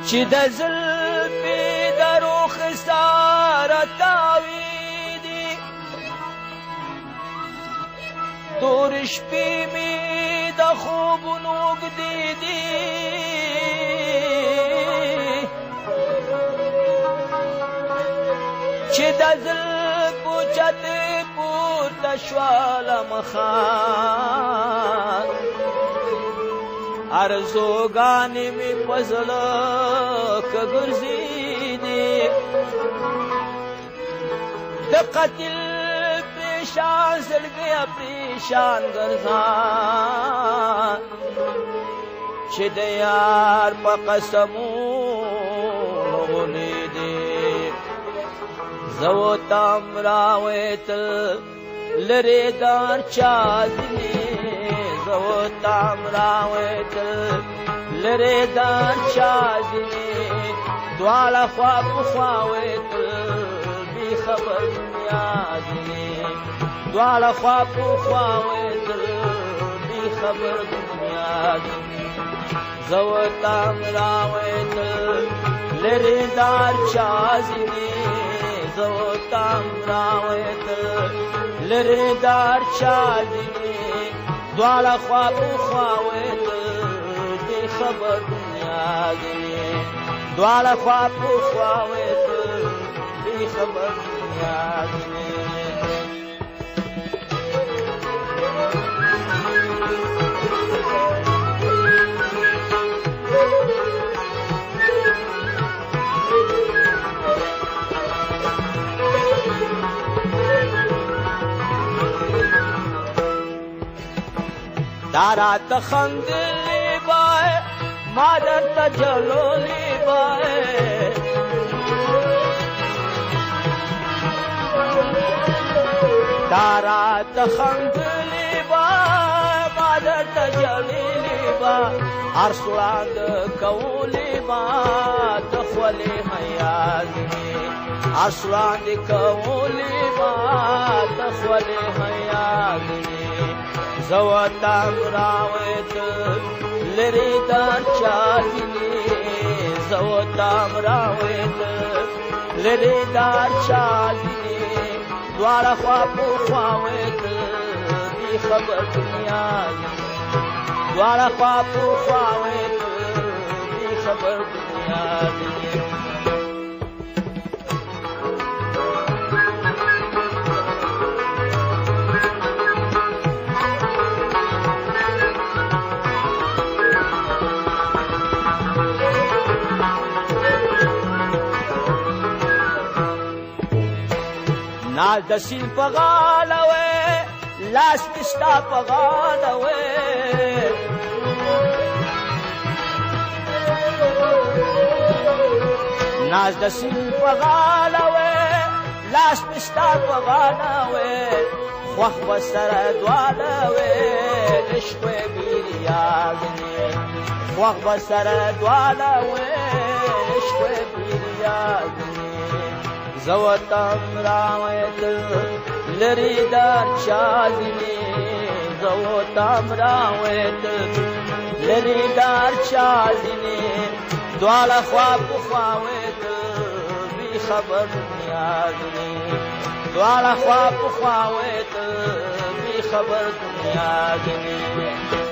چې د زلفې د رخسار تاوی دي تور شپې مې د خوبونو اوږدې دي چې د زلفو چتې پورته شواله مخه ارزوګانې مې په زړه که ګرځېدې د قتل پریشان زړګی پریشان ګرځان چې د یار په قسمونو ولیدې زه ورتم راویتل لرې دار چا ځینې زه ورتم راویتل لرې دار چا ځینې دواړه خوا په خوا ویتل بې خبر دنیا ځینې دواړه خوا په خوا ویتل بې خبر دنیا ځینې زه ورتم راویتل لرې دار چا ځینې زه ورتم راویتل لرې دار چا ځینې دواړه خوا په خوا ویتل بې خبر دنیا ځینې دواړه خوا په خوا ویتل بې خبر دنیا ځینې دا راته خندلې بای ما درته جلولې بای دا راته خندلې بای ما درته جلولې بای هر سوړاند کولې با ته خولې حیا ځینې هر سوړاند کولې با ته خولې حیا ځینې زه ورتم راویتل لرې دار چا ځینې زه ورتم راویتل لرې دار چا ځینې دواړه خوا په خوا ویتل بې خبر دنیا ځینې دواړه خوا په خوا ویتل بې خبر دنیا ځینې ناز د سیند په غاړه وې لاس مې ستا په غاړه وې ناز د سیند په غاړه وې لاس مې ستا په غاړه وې خوښ به سره دواړه وې عشق وې بیریا ځینې خوښ به سره دواړه وې عشق وې بیریا ځینې زه ورتم راویتل لرې دار چا ځینې زه ورتم راویتل لرې دار چا ځینې دواړه خوا په خوا ویتل بې خبر دنیا ځینې دواړه خوا په خوا ویتل بې خبر دنیا ځینې